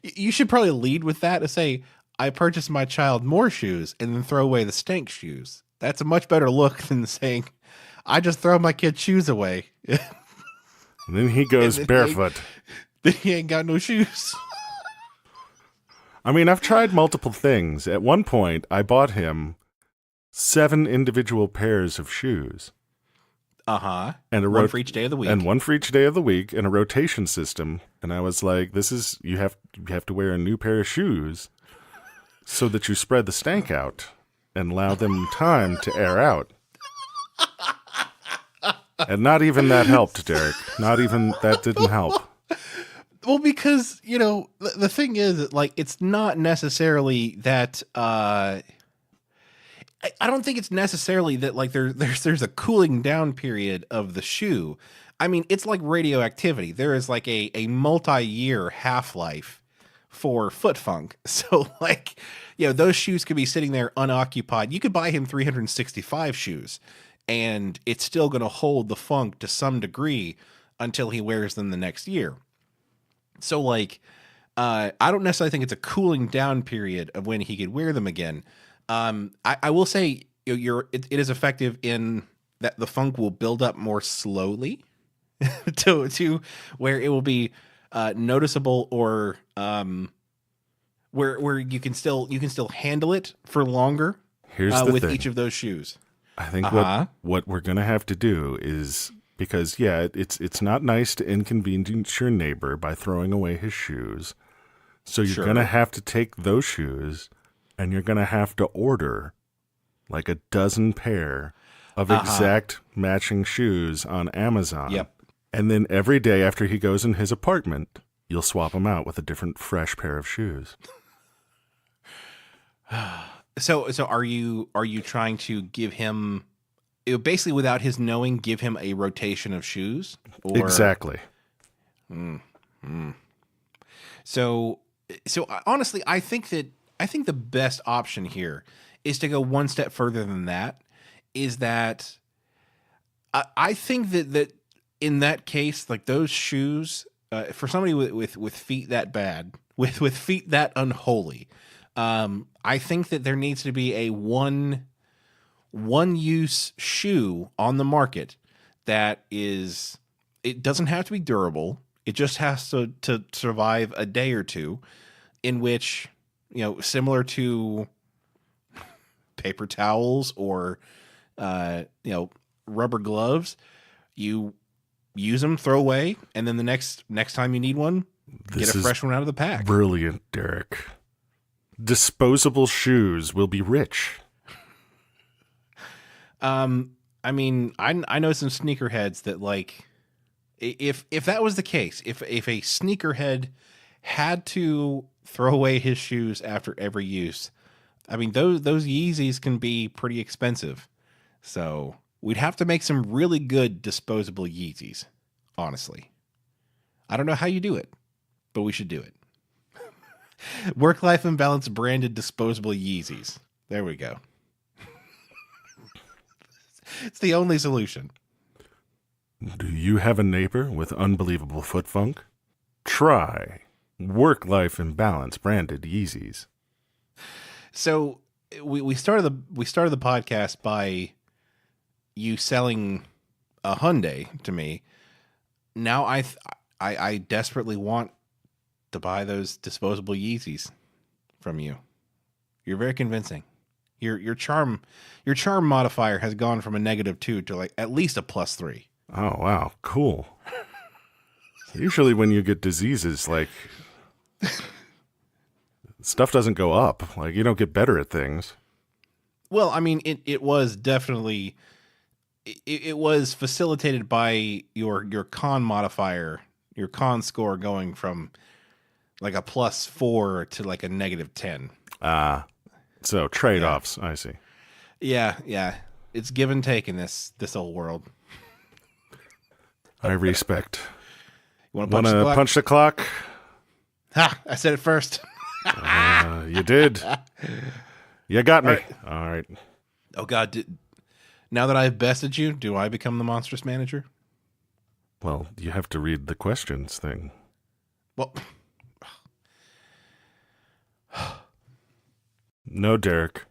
you should probably lead with that to say, I purchased my child more shoes and then throw away the stank shoes. That's a much better look than saying, I just throw my kid's shoes away. And then he goes barefoot. Then he ain't got no shoes. I mean, I've tried multiple things. At one point, I bought him 7 individual pairs of shoes. Uh-huh. And one for each day of the week. And one for each day of the week, and a rotation system. And I was like, you have to wear a new pair of shoes so that you spread the stank out and allow them time to air out. And not even that helped, Derek. Not even that didn't help. Well, because, the thing is, like, it's not necessarily that, I don't think it's necessarily that like there's a cooling down period of the shoe. I mean, it's like radioactivity. There is like a multi-year half-life for foot funk. So like, those shoes could be sitting there unoccupied. You could buy him 365 shoes and it's still going to hold the funk to some degree until he wears them the next year. So like, I don't necessarily think it's a cooling down period of when he could wear them again. I will say it is effective in that the funk will build up more slowly to where it will be noticeable, or where you can still handle it for longer. Here's the with thing. each of those shoes. I think what we're gonna have to do is, because it's not nice to inconvenience your neighbor by throwing away his shoes. So you're gonna have to take those shoes and you're gonna have to order like a dozen pair of exact matching shoes on Amazon. Yep. And then every day after he goes in his apartment, you'll swap them out with a different fresh pair of shoes. So are you trying to give him, basically without his knowing, give him a rotation of shoes? Or? Exactly. So honestly, I think the best option here is to go one step further than that. Is that I think that in that case, like those shoes, for somebody with feet that bad, with feet that unholy, I think that there needs to be a one use shoe on the market that is, it doesn't have to be durable. It just has to survive a day or two, in which, similar to paper towels or, rubber gloves, you use them, throw away, and then the next time you need one, get a fresh one out of the pack. Brilliant, Derek. Disposable shoes will be rich. I mean, I know some sneakerheads that, like, if that was the case, if a sneakerhead had to throw away his shoes after every use, I mean, those Yeezys can be pretty expensive. So we'd have to make some really good disposable Yeezys, honestly. I don't know how you do it, but we should do it. Work-life imbalance branded disposable Yeezys. There we go. It's the only solution. Do you have a neighbor with unbelievable foot funk? Try work-life imbalance branded Yeezys. So we started the podcast by you selling a Hyundai to me. Now I desperately want to buy those disposable Yeezys from you. You're very convincing. Your charm modifier has gone from a -2 to like at least a +3. Oh, wow. Cool. Usually when you get diseases, like, stuff doesn't go up. Like, you don't get better at things. Well, I mean, it was definitely, it was facilitated by your con modifier, your con score going from like a +4 to like a -10. So trade-offs, I see. Yeah. It's give and take in this old world. I respect. You want to punch the clock? Ha! I said it first. You did. You got me. All right. Oh, God. Now that I've bested you, do I become the monstrous manager? Well, you have to read the questions thing. Well... No, Derek.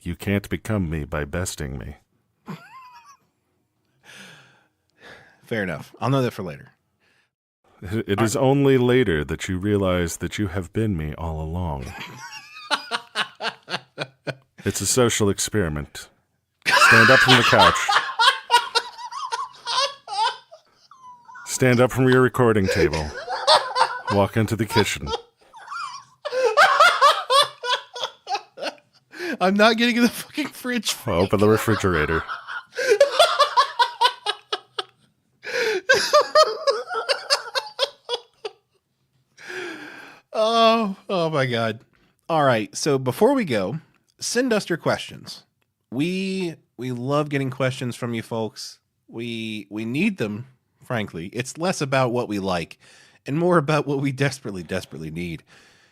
You can't become me by besting me. Fair enough. I'll know that for later. It is only later that you realize that you have been me all along. It's a social experiment. Stand up from the couch. Stand up from your recording table. Walk into the kitchen. I'm not getting in the fucking fridge. Open the refrigerator. Oh my God. All right. So before we go, send us your questions. We love getting questions from you folks. We need them, frankly. It's less about what we like and more about what we desperately need.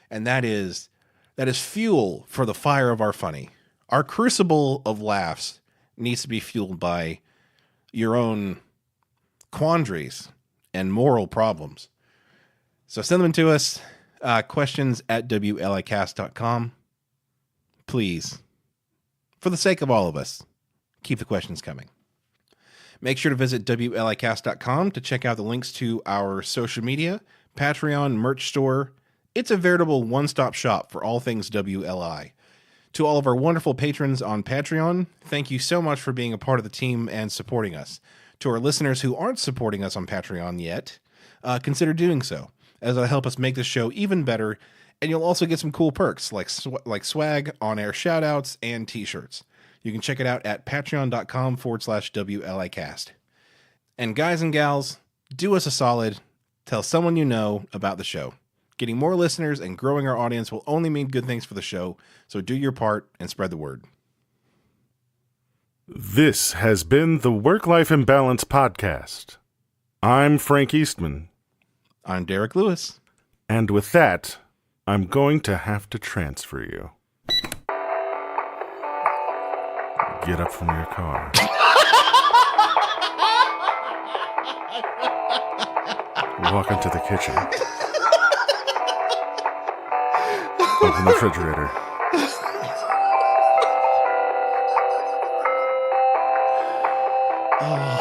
And that is fuel for the fire of our funny. Our crucible of laughs needs to be fueled by your own quandaries and moral problems. So send them to us, questions at WLIcast.com. Please, for the sake of all of us, keep the questions coming. Make sure to visit WLIcast.com to check out the links to our social media, Patreon, merch store. It's a veritable one-stop shop for all things WLI. To all of our wonderful patrons on Patreon, thank you so much for being a part of the team and supporting us. To our listeners who aren't supporting us on Patreon yet, consider doing so, as it'll help us make this show even better, and you'll also get some cool perks like swag, on-air shoutouts, and t-shirts. You can check it out at patreon.com/WLIcast. And guys and gals, do us a solid. Tell someone you know about the show. Getting more listeners and growing our audience will only mean good things for the show, so do your part and spread the word. This has been the Work-Life Imbalance Podcast. I'm Frank Eastman. I'm Derek Lewis. And with that, I'm going to have to transfer you. Get up from your car. Walk into the kitchen. Open the refrigerator. Oh.